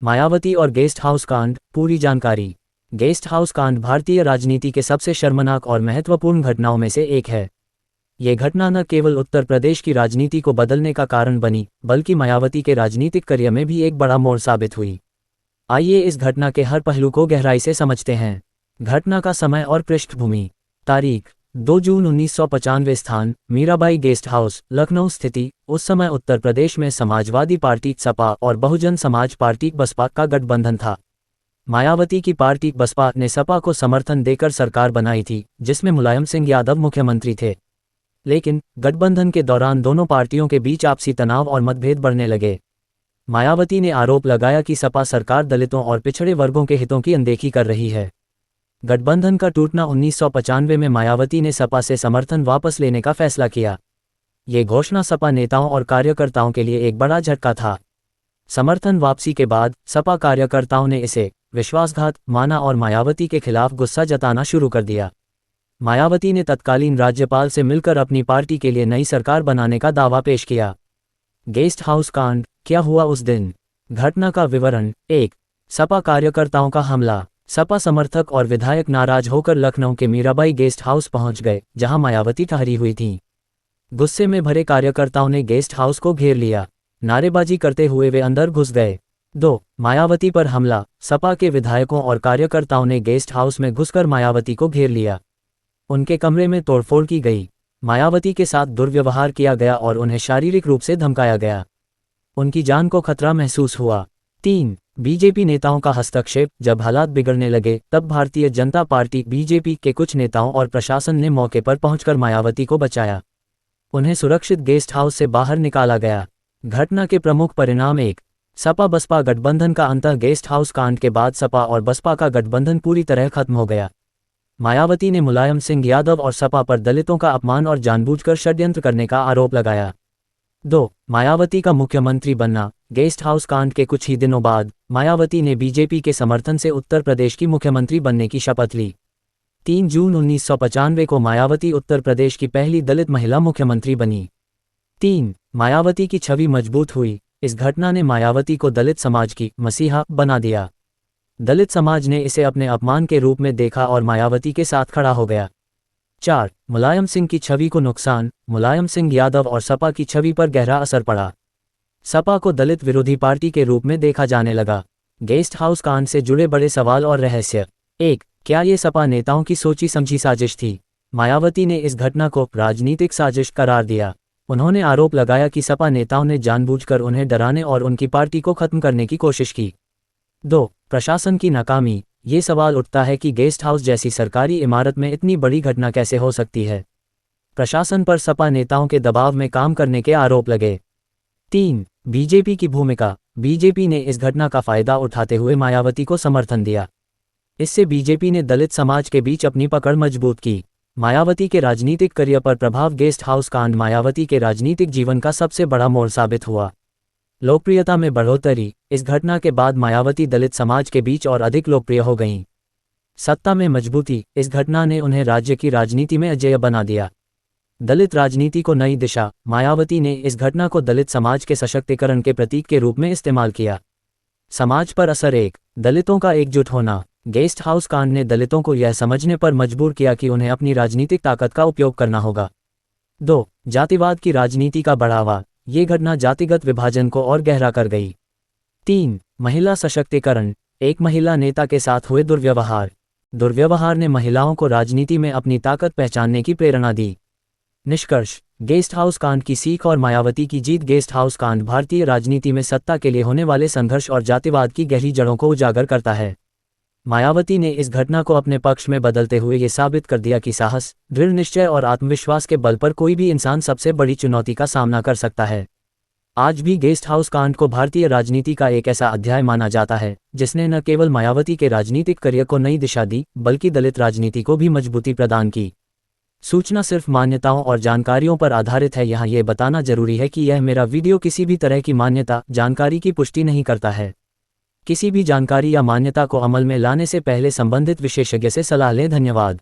मायावती और guest house कांड, पूरी जानकारी। गेस्ट हाउस कांड भारतीय राजनीति के सबसे शर्मनाक और महत्वपूर्ण घटनाओं में से एक है। ये घटना न केवल उत्तर प्रदेश की राजनीति को बदलने का कारण बनी, बल्कि मायावती के राजनीतिक करियर में भी एक बड़ा मोड़ साबित हुई। आइए इस घटना के हर पहलू को गहराई से समझते हैं। घटना का समय और पृष्ठभूमि। तारीख 2 जून 1995। स्थान मीराबाई गेस्ट हाउस, लखनऊ स्थिति। उस समय उत्तर प्रदेश में समाजवादी पार्टी सपा और बहुजन समाज पार्टी बसपा का गठबंधन था। मायावती की पार्टी बसपा ने सपा को समर्थन देकर सरकार बनाई थी, जिसमें मुलायम सिंह यादव मुख्यमंत्री थे। लेकिन गठबंधन के दौरान दोनों पार्टियों के बीच आपसी तनाव और मतभेद बढ़ने लगे। मायावती ने आरोप लगाया कि सपा सरकार दलितों और पिछड़े वर्गों के हितों की अनदेखी कर रही है। गठबंधन का टूटना 1995 में मायावती ने सपा से समर्थन वापस लेने का फैसला किया। ये घोषणा सपा नेताओं और कार्यकर्ताओं के लिए एक बड़ा झटका था। समर्थन वापसी के बाद सपा कार्यकर्ताओं ने इसे विश्वासघात माना और मायावती के खिलाफ गुस्सा जताना शुरू कर दिया। मायावती ने तत्कालीन राज्यपाल से मिलकर अपनी पार्टी के लिए नई सरकार बनाने का दावा पेश किया। गेस्ट हाउस कांड, क्या हुआ उस दिन? घटना का विवरण। 1. सपा कार्यकर्ताओं का हमला। सपा समर्थक और विधायक नाराज होकर लखनऊ के मीराबाई गेस्ट हाउस पहुंच गए, जहां मायावती ठहरी हुई थीं। गुस्से में भरे कार्यकर्ताओं ने गेस्ट हाउस को घेर लिया। नारेबाजी करते हुए वे अंदर घुस गए। 2. मायावती पर हमला। सपा के विधायकों और कार्यकर्ताओं ने गेस्ट हाउस में घुसकर मायावती को घेर लिया। उनके कमरे में तोड़फोड़ की गई। मायावती के साथ दुर्व्यवहार किया गया और उन्हें शारीरिक रूप से धमकाया गया। उनकी जान को खतरा महसूस हुआ। 3. बीजेपी नेताओं का हस्तक्षेप। जब हालात बिगड़ने लगे, तब भारतीय जनता पार्टी बीजेपी के कुछ नेताओं और प्रशासन ने मौके पर पहुंचकर मायावती को बचाया। उन्हें सुरक्षित गेस्ट हाउस से बाहर निकाला गया। घटना के प्रमुख परिणाम। 1. सपा बसपा गठबंधन का अंत। गेस्ट हाउस कांड के बाद सपा और बसपा का गठबंधन पूरी तरह खत्म हो गया। मायावती ने मुलायम सिंह यादव और सपा पर दलितों का अपमान और जानबूझकर षड्यंत्र करने का आरोप लगाया। 2. मायावती का मुख्यमंत्री बनना। गेस्ट हाउस कांड के कुछ ही दिनों बाद मायावती ने बीजेपी के समर्थन से उत्तर प्रदेश की मुख्यमंत्री बनने की शपथ ली। 3 जून 1995 को मायावती उत्तर प्रदेश की पहली दलित महिला मुख्यमंत्री बनी। 3. मायावती की छवि मजबूत हुई। इस घटना ने मायावती को दलित समाज की मसीहा बना दिया। दलित समाज ने इसे अपने अपमान के रूप में देखा और मायावती के साथ खड़ा हो गया। 4. मुलायम सिंह की छवि को नुकसान। मुलायम सिंह यादव और सपा की छवि पर गहरा असर पड़ा। सपा को दलित विरोधी पार्टी के रूप में देखा जाने लगा। गेस्ट हाउस कांड से जुड़े बड़े सवाल और रहस्य। 1. क्या ये सपा नेताओं की सोची समझी साजिश थी? मायावती ने इस घटना को राजनीतिक साजिश करार दिया। उन्होंने आरोप लगाया कि सपा नेताओं ने जानबूझकर उन्हें डराने और उनकी पार्टी को खत्म करने की कोशिश की। 2. प्रशासन की नाकामी। ये सवाल उठता है कि गेस्ट हाउस जैसी सरकारी इमारत में इतनी बड़ी घटना कैसे हो सकती है। प्रशासन पर सपा नेताओं के दबाव में काम करने के आरोप लगे। 3. बीजेपी की भूमिका। बीजेपी ने इस घटना का फायदा उठाते हुए मायावती को समर्थन दिया। इससे बीजेपी ने दलित समाज के बीच अपनी पकड़ मजबूत की। मायावती के राजनीतिक करियर पर प्रभाव। गेस्ट हाउस कांड मायावती के राजनीतिक जीवन का सबसे बड़ा मोड़ साबित हुआ। लोकप्रियता में बढ़ोतरी। इस घटना के बाद मायावती दलित समाज के बीच और अधिक लोकप्रिय हो गईं। सत्ता में मजबूती। इस घटना ने उन्हें राज्य की राजनीति में अजेय बना दिया। दलित राजनीति को नई दिशा। मायावती ने इस घटना को दलित समाज के सशक्तिकरण के प्रतीक के रूप में इस्तेमाल किया। समाज पर असर। 1. दलितों का एकजुट होना। गेस्ट हाउस कांड ने दलितों को यह समझने पर मजबूर किया कि उन्हें अपनी राजनीतिक ताकत का उपयोग करना होगा। 2. जातिवाद की राजनीति का बढ़ावा। ये घटना जातिगत विभाजन को और गहरा कर गई। 3. महिला सशक्तिकरण। एक महिला नेता के साथ हुए दुर्व्यवहार। दुर्व्यवहार ने महिलाओं को राजनीति में अपनी ताकत पहचानने की प्रेरणा दी। निष्कर्ष। गेस्ट हाउस कांड की सीख और मायावती की जीत। गेस्ट हाउस कांड भारतीय राजनीति में सत्ता के लिए होने वाले संघर्ष और जातिवाद की गहरी जड़ों को उजागर करता है। मायावती ने इस घटना को अपने पक्ष में बदलते हुए ये साबित कर दिया कि साहस, दृढ़ निश्चय और आत्मविश्वास के बल पर कोई भी इंसान सबसे बड़ी चुनौती का सामना कर सकता है। आज भी गेस्ट हाउस कांड को भारतीय राजनीति का एक ऐसा अध्याय माना जाता है जिसने न केवल मायावती के राजनीतिक करियर को नई दिशा दी, बल्कि दलित राजनीति को भी मजबूती प्रदान की। सूचना सिर्फ मान्यताओं और जानकारियों पर आधारित है। यहाँ ये बताना जरूरी है कि यह मेरा वीडियो किसी भी तरह की मान्यता, जानकारी की पुष्टि नहीं करता है। किसी भी जानकारी या मान्यता को अमल में लाने से पहले संबंधित विशेषज्ञ से सलाह लें। धन्यवाद।